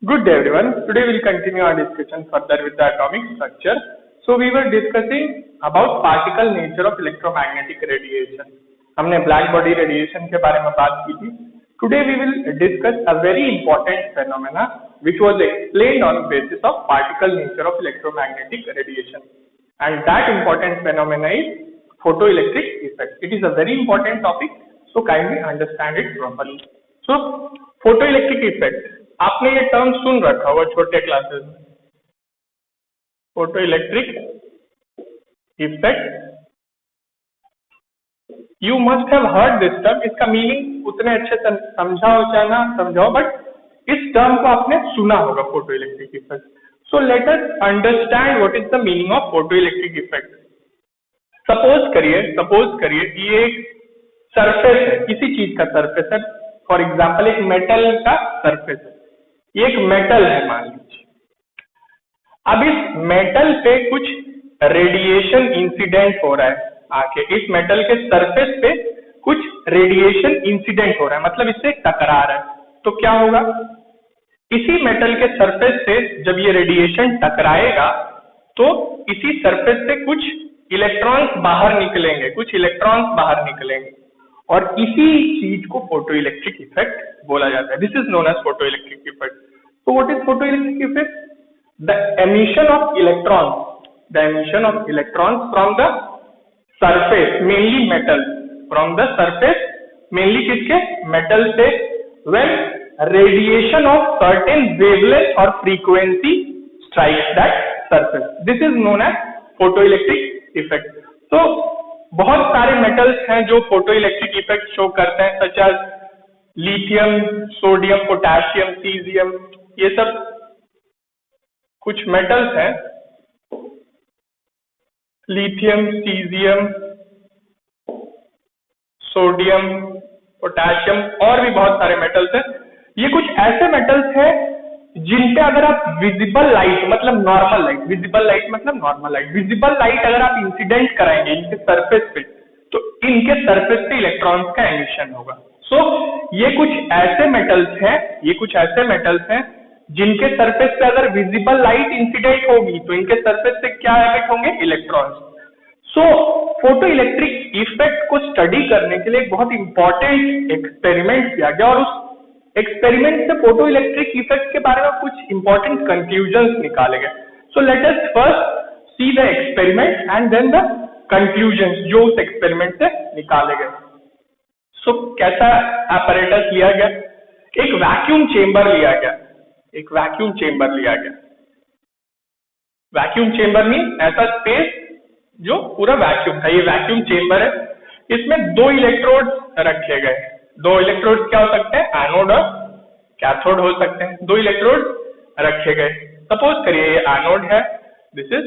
Good day everyone. Today we'll continue our discussion further with the atomic structure. So we were discussing about particle nature of electromagnetic radiation. हमने black body radiation के बारे में बात की थी. Today we will discuss a very important phenomena which was explained on basis of particle nature of electromagnetic radiation. And that important phenomena is photoelectric effect. It is a very important topic, so kindly understand it properly. So photoelectric effect, आपने ये term सुन रखा होगा छोटे classes में. Photo electric effect, you must have heard this term. इसका meaning उतने अच्छे से समझा हो चाहे ना समझाओ, बट इस टर्म को आपने सुना होगा, photo electric effect. So let us understand what is the meaning of photo electric effect. Suppose करिए ये एक सरफेस है, किसी चीज का सरफेस है. फॉर एग्जाम्पल एक मेटल का सरफेस है, ये एक मेटल है मान लीजिए. अब इस मेटल पे कुछ रेडिएशन इंसिडेंट हो रहा है आके, इस मेटल के सरफेस पे कुछ रेडिएशन इंसिडेंट हो रहा है, मतलब इससे टकरा रहा है. तो क्या होगा, इसी मेटल के सरफेस से जब ये रेडिएशन टकराएगा तो इसी सरफेस से कुछ इलेक्ट्रॉन्स बाहर निकलेंगे, और इसी चीज को फोटो इलेक्ट्रिक इफेक्ट बोला जाता है. This is known as photo electric effect. So what is photoelectric effect? The emission of electrons from the surface, mainly metal, from the surface, mainly किसके, metal से, when radiation of certain wavelength or frequency strikes that surface. This is known as photoelectric effect. So बहुत सारे metals हैं जो photoelectric effect show करते हैं, such as lithium, sodium, potassium, cesium. ये सब कुछ मेटल्स हैं, लिथियम, सीजियम, सोडियम, पोटेशियम, और भी बहुत सारे मेटल्स हैं. ये कुछ ऐसे मेटल्स हैं जिन पे अगर आप विजिबल लाइट मतलब नॉर्मल लाइट अगर आप इंसिडेंट कराएंगे इनके सरफेस पे, तो इनके सरफेस पे इलेक्ट्रॉन्स का एमिशन होगा. सो ये कुछ ऐसे मेटल्स हैं जिनके सरफेस पे अगर विजिबल लाइट इंसिडेंट होगी तो इनके सरफेस से क्या एमिट होंगे, electrons. So photo electric effect को स्टडी करने के लिए एक बहुत इंपॉर्टेंट एक्सपेरिमेंट किया गया, और उस एक्सपेरिमेंट से फोटो इलेक्ट्रिक इफेक्ट के बारे में कुछ इंपॉर्टेंट कंक्लूजन्स निकाले गए. So let us first see the experiment and then the conclusions जो उस एक्सपेरिमेंट से निकाले गए. सो कैसा apparatus लिया गया, एक वैक्यूम चेंबर लिया गया. वैक्यूम चेंबर में ऐसा स्पेस जो पूरा वैक्यूम था, ये वैक्यूम चेंबर है. इसमें दो इलेक्ट्रोड्स रखे गए. दो इलेक्ट्रोड्स क्या हो सकते हैं, एनोड और कैथोड हो सकते हैं. दो इलेक्ट्रोड्स रखे गए. सपोज करिए ये एनोड है, दिस इज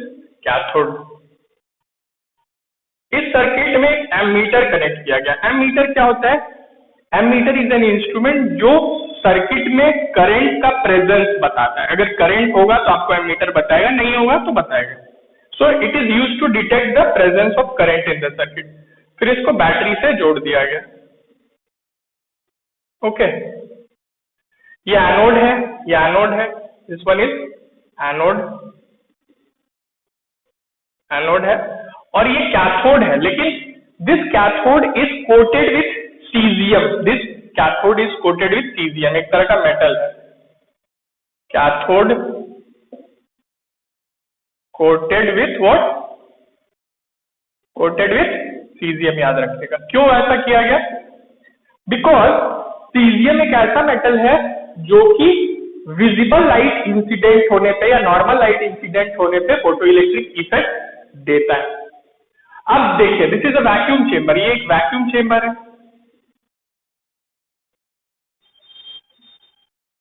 कैथोड. इस सर्किट में एमीटर कनेक्ट किया गया. एमीटर क्या होता है, एमीटर इज एन इंस्ट्रूमेंट जो सर्किट में करंट का प्रेजेंस बताता है. अगर करंट होगा तो आपको एमीटर बताएगा, नहीं होगा तो बताएगा. So it is used to detect the presence of current in the circuit. फिर इसको बैटरी से जोड़ दिया गया. ओके, ये एनोड है, दिस वन इज एनोड है, और ये कैथोड है. लेकिन this cathode is coated with caesium. एक तरह का मेटल है. Cathode coated with caesium. याद रखिएगा. क्यों ऐसा किया गया, बिकॉज सीजियम एक ऐसा मेटल है जो कि विजिबल लाइट इंसिडेंट होने पे या नॉर्मल लाइट इंसिडेंट होने पे फोटो इलेक्ट्रिक इफेक्ट देता है. अब देखिए, this is a vacuum chamber. ये एक वैक्यूम चेंबर है.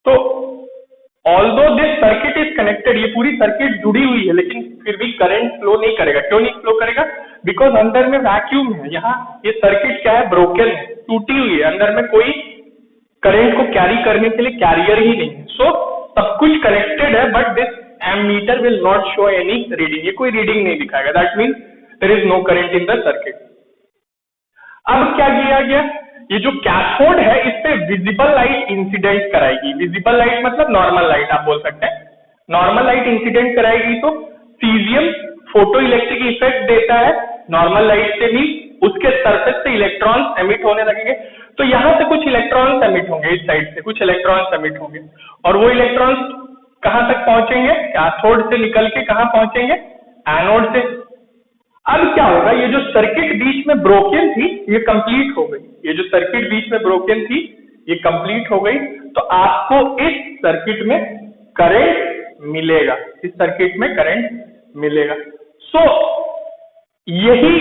तो although this circuit is connected, ये पूरी सर्किट जुड़ी हुई है, लेकिन फिर भी करंट फ्लो नहीं करेगा. क्यों नहीं फ्लो करेगा, बिकॉज अंदर में वैक्यूम है. यहाँ ये सर्किट क्या है, ब्रोकन है, टूटी हुई है. अंदर में कोई करंट को कैरी करने के लिए कैरियर ही नहीं है. सो सब कुछ कनेक्टेड है, but this ammeter will not show any reading. ये कोई रीडिंग नहीं दिखाएगा. That means there is no current in the circuit. अब क्या किया गया, ये जो कैथोड है इस पे विजिबल लाइट इंसिडेंट कराएगी। विजिबल लाइट मतलब नॉर्मल लाइट आप बोल सकते हैं, नॉर्मल लाइट इंसिडेंट कराएगी तो सीजियम फोटो इलेक्ट्रिक इफेक्ट देता है नॉर्मल लाइट से भी, उसके सरफेस से इलेक्ट्रॉन्स एमिट होने लगेंगे। तो यहाँ से कुछ इलेक्ट्रॉन्स एमिट होंगे, इस साइड से कुछ इलेक्ट्रॉन्स एमिट होंगे, और वो इलेक्ट्रॉन्स कहाँ तक पहुंचेंगे, कैथोड से निकल के कहाँ पहुंचेंगे, एनोड से। अब क्या होगा, ये जो सर्किट बीच में ब्रोकन थी ये कंप्लीट हो गई, ये जो सर्किट बीच में ब्रोकन थी ये कंप्लीट हो गई। तो आपको इस सर्किट में करंट मिलेगा, इस सर्किट में करंट मिलेगा। सो यही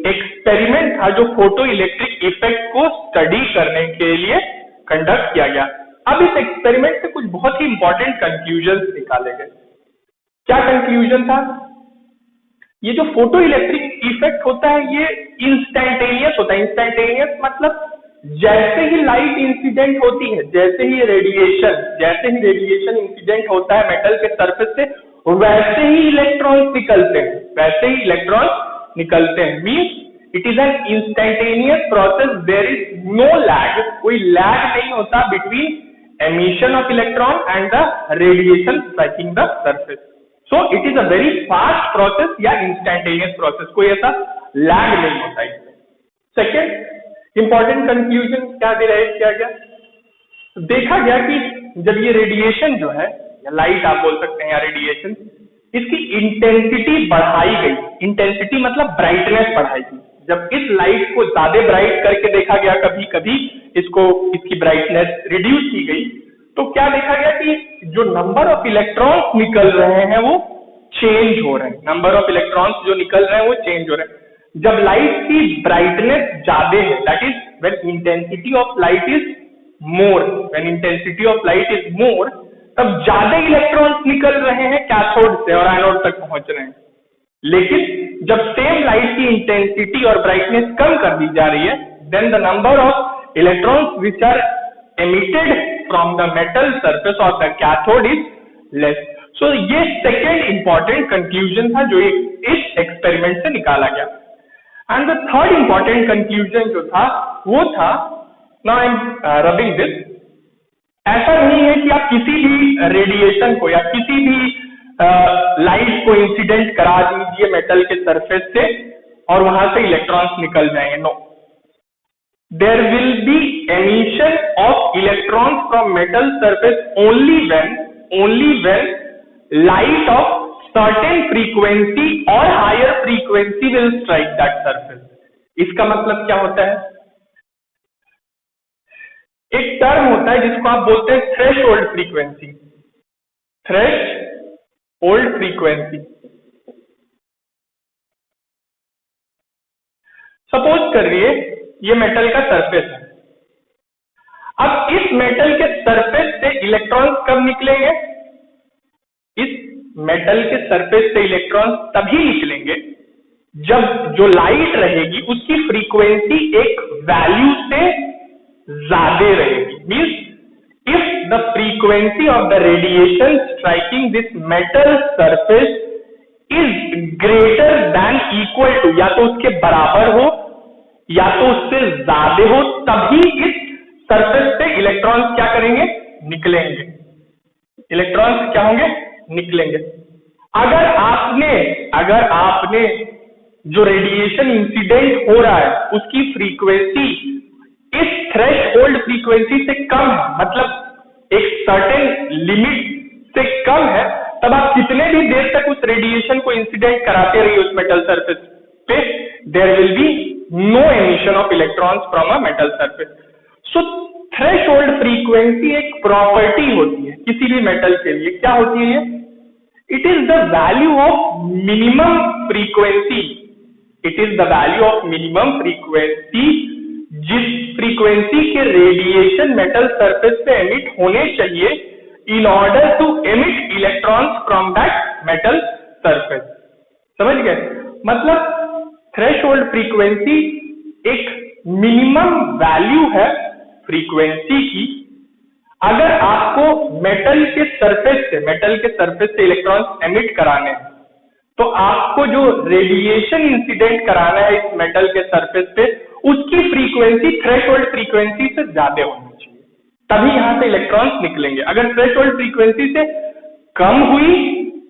एक्सपेरिमेंट था जो फोटो इलेक्ट्रिक इफेक्ट को स्टडी करने के लिए कंडक्ट किया गया। अब इस एक्सपेरिमेंट से कुछ बहुत ही इंपॉर्टेंट कंक्लूजन निकाले गए। क्या कंक्लूजन था, ये जो फोटो इलेक्ट्रिक इफेक्ट होता है ये इंस्टैंटेनियस होता है। इंस्टैंटेनियस मतलब जैसे ही लाइट इंसिडेंट होती है, जैसे ही रेडिएशन इंसिडेंट होता है मेटल के सरफेस से, वैसे ही इलेक्ट्रॉन्स निकलते हैं, वैसे ही इलेक्ट्रॉन्स निकलते हैं। Means it is an instantaneous process, there is no lag, कोई लैग नहीं होता between emission of electron and the radiation striking the surface. So it is a very fast process या इंस्टैंटेनियस प्रोसेस, कोई ऐसा lag नहीं होता इसमें। Second important conclusion क्या डिराइव किया गया, देखा गया कि जब ये रेडिएशन जो है, या लाइट आप बोल सकते हैं या रेडिएशन, इसकी इंटेंसिटी बढ़ाई गई। इंटेंसिटी मतलब ब्राइटनेस बढ़ाई गई। जब इस लाइट को ज्यादा ब्राइट करके देखा गया, कभी कभी इसकी ब्राइटनेस रिड्यूस की गई, तो क्या देखा गया कि जो नंबर ऑफ इलेक्ट्रॉन्स निकल रहे हैं वो चेंज हो रहे हैं। नंबर ऑफ इलेक्ट्रॉन्स जो निकल रहे हैं वो चेंज हो रहे हैं। जब लाइट की ब्राइटनेस ज्यादा है, that is when intensity of light is more, when intensity of light is more, तब ज्यादा इलेक्ट्रॉन्स निकल रहे हैं कैथोड से और एनोड तक पहुंच रहे हैं। लेकिन जब सेम लाइट की इंटेंसिटी और ब्राइटनेस कम कर दी जा रही है, then the number of electrons which are emitted from the metal surface of the cathode is less. So ये second important conclusion था जो इस experiment से निकाला गया। And the third important conclusion जो था वो था, now I'm rubbing this, ऐसा नहीं है कि आप किसी भी रेडिएशन को या किसी भी लाइट को इंसिडेंट करा दीजिए मेटल के सरफेस से और वहां से इलेक्ट्रॉन्स निकल जाएंगे। No, there will be emission of electrons from metal surface only when light of certain frequency or higher frequency will strike that surface. इसका मतलब क्या होता है, एक टर्म होता है जिसको आप बोलते हैं threshold frequency. Threshold frequency, suppose करिए ये मेटल का सरफेस है। अब इस मेटल के सरफेस से इलेक्ट्रॉन्स कब निकलेंगे, इस मेटल के सरफेस से इलेक्ट्रॉन्स तभी निकलेंगे जब जो लाइट रहेगी उसकी फ्रीक्वेंसी एक वैल्यू से ज्यादा रहेगी। Means if the frequency of the radiation striking this metal surface is greater than equal to, या तो उसके बराबर हो या तो उससे ज्यादा हो, तभी इस सरफेस से इलेक्ट्रॉन्स क्या करेंगे, निकलेंगे। इलेक्ट्रॉन्स क्या होंगे, निकलेंगे। अगर आपने जो रेडिएशन इंसिडेंट हो रहा है उसकी फ्रीक्वेंसी इस थ्रेशोल्ड फ्रीक्वेंसी से कम है, मतलब एक सर्टेन लिमिट से कम है, तब आप कितने भी देर तक उस रेडिएशन को इंसिडेंट कराते रहिए उस मेटल सरफेस पे, there will be no emission of electrons from a metal surface. So threshold frequency एक प्रॉपर्टी होती है किसी भी मेटल के लिए। क्या होती है ये, it is the value of minimum frequency, it is the value of minimum frequency जिस फ्रीक्वेंसी के रेडिएशन मेटल सरफेस से एमिट होने चाहिए in order to emit electrons from that metal surface. समझ गए, मतलब थ्रेशोल्ड फ्रीक्वेंसी एक मिनिमम वैल्यू है फ्रीक्वेंसी की। अगर आपको मेटल के सरफेस से इलेक्ट्रॉन्स एमिट कराने हैं तो आपको जो रेडिएशन इंसिडेंट कराना है इस मेटल के सरफेस पे उसकी फ्रीक्वेंसी थ्रेशोल्ड फ्रीक्वेंसी से ज्यादा होनी चाहिए, तभी यहाँ से इलेक्ट्रॉन्स निकलेंगे। अगर थ्रेशोल्ड फ्रीक्वेंसी से कम हुई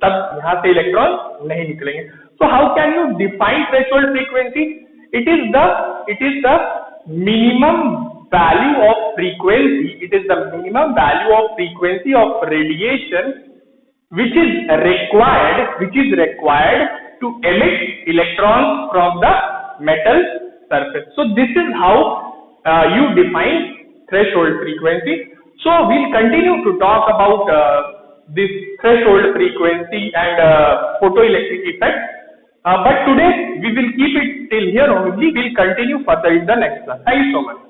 तब यहाँ से इलेक्ट्रॉन नहीं निकलेंगे। So how can you define threshold frequency? It is the minimum value of frequency, it is the minimum value of frequency of radiation which is required to emit electrons from the metal surface. So this is how you define threshold frequency. So we'll continue to talk about this threshold frequency and photoelectric effect, but today we will keep it till here only. We'll continue further in the next class. Thank you so much.